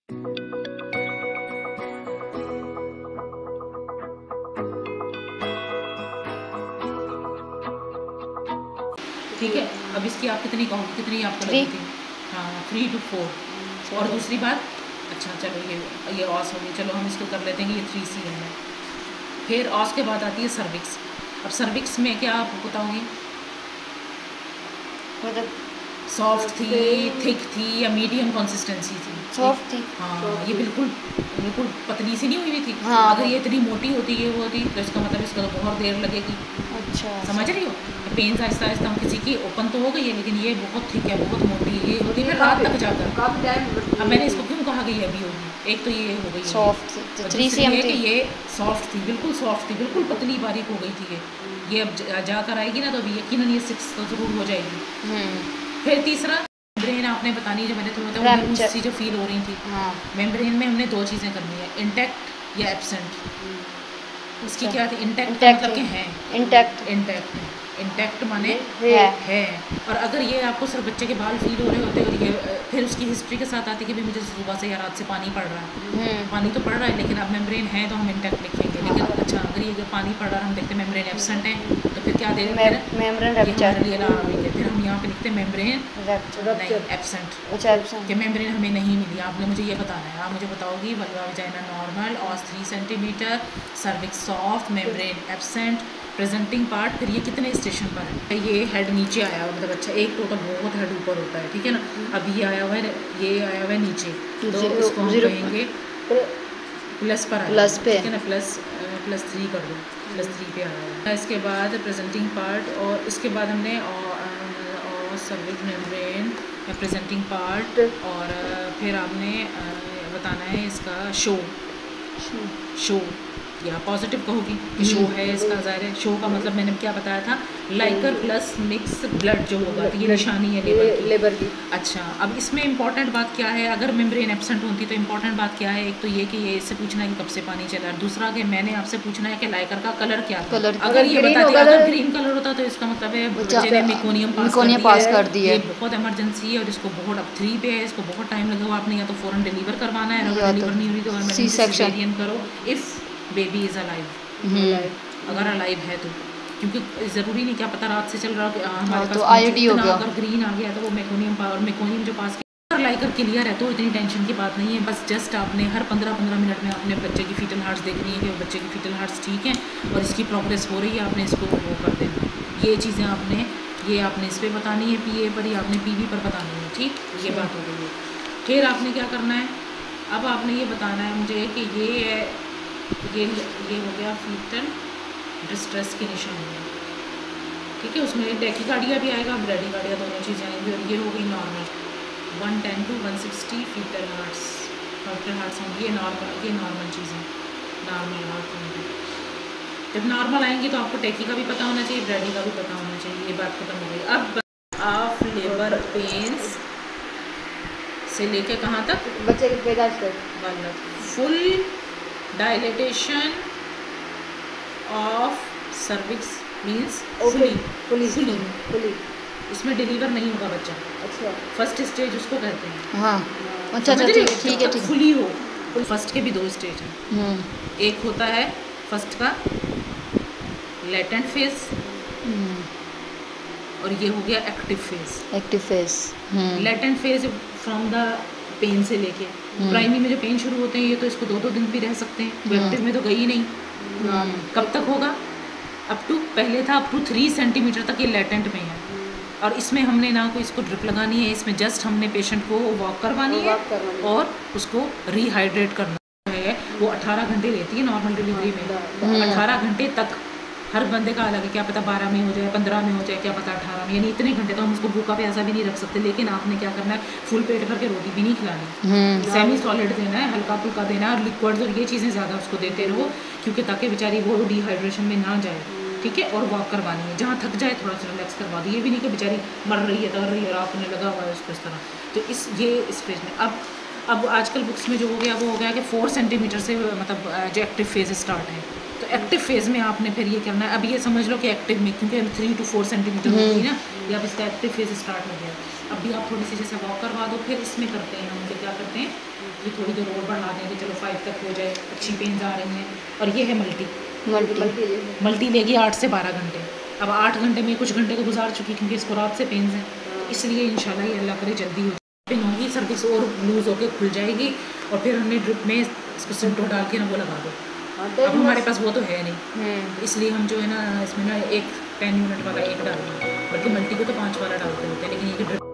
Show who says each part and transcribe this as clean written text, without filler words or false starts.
Speaker 1: ठीक है, अब इसकी आप कितनी कहोगे, कितनी आपको लगी थी? हाँ 3 to 4। और दूसरी बात, अच्छा चलो ये ऑस हो गई, चलो हम इसको कर लेते हैं कि ये 3 cm है। फिर ऑस के बाद आती है सर्विक्स। अब सर्विक्स में क्या आप बताओगी,
Speaker 2: मतलब
Speaker 1: सॉफ्ट थी, थिक थी या मीडियम कंसिस्टेंसी थी?
Speaker 2: सॉफ्ट थी।
Speaker 1: हाँ ये बिल्कुल बिल्कुल पतली सी नहीं हुई थी।
Speaker 2: हाँ।
Speaker 1: अगर ये इतनी मोटी होती ये होती तो इसका मतलब इसको तो बहुत देर लगेगी।
Speaker 2: अच्छा,
Speaker 1: समझ रही हो? पेन्स आहिस्ता आहिस्ता हम किसी की ओपन तो हो गई है, लेकिन ये बहुत थिक है, बहुत मोटी है, ये होती है रात तक जाकर काफ़ी टाइम। अब मैंने इसको क्यों कहा कि ये अभी होगी, एक तो ये हो गई
Speaker 2: सॉफ्ट थी, 3 cm
Speaker 1: थी, ये सॉफ्ट थी, बिल्कुल सॉफ्ट थी, बिल्कुल पतली बारीक हो गई थी ये अब जाकर आएगी ना तो अभी यकीनन ये 6 तो ज़रूर हो जाएगी। फिर तीसरा मेम्ब्रेन आपने बतानी, जो मैंने तुम्हें सी जो फील हो रही थी। हाँ। मेम्ब्रेन में हमने 2 चीज़ें करनी है, इंटैक्ट या एब्सेंट। उसकी क्या थी? इंटैक्ट मतलब कि है, इंटैक्ट माने है। और अगर ये आपको सिर्फ बच्चे के बाल फील हो रहे होते और ये फिर उसकी हिस्ट्री के साथ आती कि भाई मुझे सुबह से या रात से पानी पड़ रहा है, पानी तो पड़ रहा है लेकिन अब मेम्ब्रेन है तो हम इंटैक्ट लिखेंगे। लेकिन अच्छा अगर ये पानी पड़ रहा है, हम देखते मेम्ब्रेन एब्सेंट है तो फिर क्या दे देते हैं, मेम्ब्रेन रप्चर। फिर हम यहाँ पे लिखते हैं मेम्ब्रेन एब्सेंट कि मेम्ब्रेन हमें नहीं मिली। आपने मुझे ये बताना है, आप मुझे बताओगी vulva vagina normal, os 3 centimetre, cervix soft, membrane absent, presenting part. फिर ये कितने स्टेशन पर है? ये हेड नीचे आया हुआ, मतलब अच्छा एक टोटल बहुत हेड ऊपर होता है, ठीक है ना। अब ये आया हुआ है, ये आया हुआ है नीचे, तो इसको हम कहेंगे प्लस पर, ठीक है ना, +3 कर दो, +3 पे आया हुआ है। इसके बाद प्रेजेंटिंग पार्ट, और इसके बाद हमने और सर्विक्स मेम्ब्रेन या प्रेजेंटिंग पार्ट, और फिर आपने बताना है इसका शो या पॉजिटिव कहोगी कि शो है इसका, ज़ाहिर है शो का मतलब मैंने क्या बताया था, लाइकर प्लस मिक्स ब्लड जो होगा, तो ये निशानी है लेबर की। अच्छा अब इसमें इंपॉर्टेंट बात क्या है, अगर मेम्ब्रेन एब्सेंट होती तो इंपॉर्टेंट बात क्या है, एक तो ये कि ये इससे पूछना है कि कब से पानी चला, दूसरा कि मैंने आपसे पूछना है कि लाइकर का कलर क्या था। अगर ये बता दिया, अगर ग्रीन कलर होता तो इसका मतलब है बच्चे ने मेकोनियम पास कर दिया है, ये बहुत इमरजेंसी है और इसको बहुत, अब 3 पे है, इसको बहुत टाइम लगेगा, आपने या तो फ़ौरन डिलीवर करवाना है, अगर डिलीवर नहीं हुई तो सिजेरियन करो इफ़ बेबी इज़ अलाइव, अगर अलाइव है तो, क्योंकि ज़रूरी नहीं, क्या पता रात से चल रहा हो हमारे पास तो आईडी हो गया, अगर ग्रीन आ गया तो वो मेकोनियम जो पास लाइकर क्लियर है तो इतनी टेंशन की बात नहीं है। बस जस्ट आपने हर 15-15 मिनट में अपने बच्चे की फीटल हार्ट्स देखनी है कि बच्चे की फीटल हार्ट्स ठीक हैं और इसकी प्रोग्रेस हो रही है, आपने इसको वो कर देना। ये चीज़ें आपने इस पर बतानी है, PA पर, या आपने PV पर बतानी है, ठीक, ये बात हो गई है। फिर आपने क्या करना है, अब आपने ये बताना है मुझे कि ये हो गया फीटल डिस्ट्रेस की निशानी, ठीक है। उसमें टैकीकार्डिया भी आएगा, ब्रैडीकार्डिया, दोनों चीज़ें आएंगी। और ये हो गई नॉर्मल 110 to 160 फीटल हार्ट्स होंगी, ये नॉर्मल चीज़ें, नॉर्मल हार्ट होंगी। जब नॉर्मल आएंगी तो आपको टैकी का भी पता होना चाहिए, ब्रैडी का भी पता होना चाहिए, ये बात खत्म हो गई। अब आप लेबर पेन्स से लेके कहाँ तक,
Speaker 2: बच्चे के पैदाइश तक,
Speaker 1: full dilatation of cervix means fully, इसमें डिलीवर नहीं होगा बच्चा। अच्छा, फर्स्ट स्टेज उसको कहते हैं। हाँ अच्छा ठीक है, फुली हो। फर्स्ट के भी 2 स्टेज हैं, एक होता है फर्स्ट का लेटेंट फेज, और ये हो गया active phase. Latent phase from the pain से लेके प्राइमरी में जो पेन शुरू होते हैं, ये तो इसको 2-2 दिन भी रह सकते हैं, एक्टिव में तो गई ही नहीं। कब तक होगा, पहले था अप टू 3 सेंटीमीटर तक ये लेटेंट में है, और इसमें हमने ना कोई इसको ड्रिप लगानी है, इसमें जस्ट हमने पेशेंट को वॉक करवानी है और उसको रिहाइड्रेट करना है। वो 18 घंटे लेती है नॉर्मल डिलीवरी में, 18 घंटे तक। हर बंदे का अलग है, क्या पता 12 में हो जाए, 15 में हो जाए, क्या पता 18 में, यानी इतने घंटे तो हम उसको भूखा प्यासा भी नहीं रख सकते। लेकिन आपने क्या करना है, फुल पेट करके रोटी भी नहीं खिलानी, सेमी सॉलिड देना है, हल्का फुल्का देना है, और लिक्विड्स और ये चीज़ें ज़्यादा उसको देते रहो, क्योंकि ताकि बेचारी वो डिहाइड्रेशन में ना जाए, ठीक है। और वॉक करवानी है, जहाँ थक जाए थोड़ा सा रिलैक्स करवा दी, ये भी नहीं कि बेचारी मर रही है, तर रही है और आपने लगा हुआ है उसको इस तरह। तो इस फेज में अब आजकल बुक्स में जो हो गया वो हो गया कि 4 सेंटीमीटर से मतलब जो एक्टिव फेज स्टार्ट है। तो एक्टिव फेज़ में आपने फिर ये करना है, अब ये समझ लो कि एक्टिव में, क्योंकि 3 to 4 सेंटीमीटर होगी ना, या अब इसका एक्टिव फेज़ स्टार्ट हो गया। अब भी आप थोड़ी सी जैसे वॉक करवा दो, फिर इसमें करते हैं हम, क्या करते हैं ये थोड़ी देर और बढ़ा देंगे, चलो 5 तक हो जाए, अच्छी पेन्स आ रही हैं। और ये है मल्टी मल्टी लेगी 8 से 12 घंटे। अब 8 घंटे में कुछ घंटे को गुजार चुकी क्योंकि इसको रात से पेन्स हैं, इसलिए इंशाल्लाह ये अल्लाह करे जल्दी हो जाए। पिन होगी, सर्विस और लूज़ होकर खुल जाएगी और फिर हमने ड्रिप में इसको सिंटो डाल के ना वो लगा दो। अब हमारे पास वो तो है नहीं, इसलिए हम जो है ना इसमें ना एक 10 यूनिट वाला एक डाल दें, बल्कि मल्टी को तो 5 वाला डालते होते हैं, लेकिन ये ड्रिप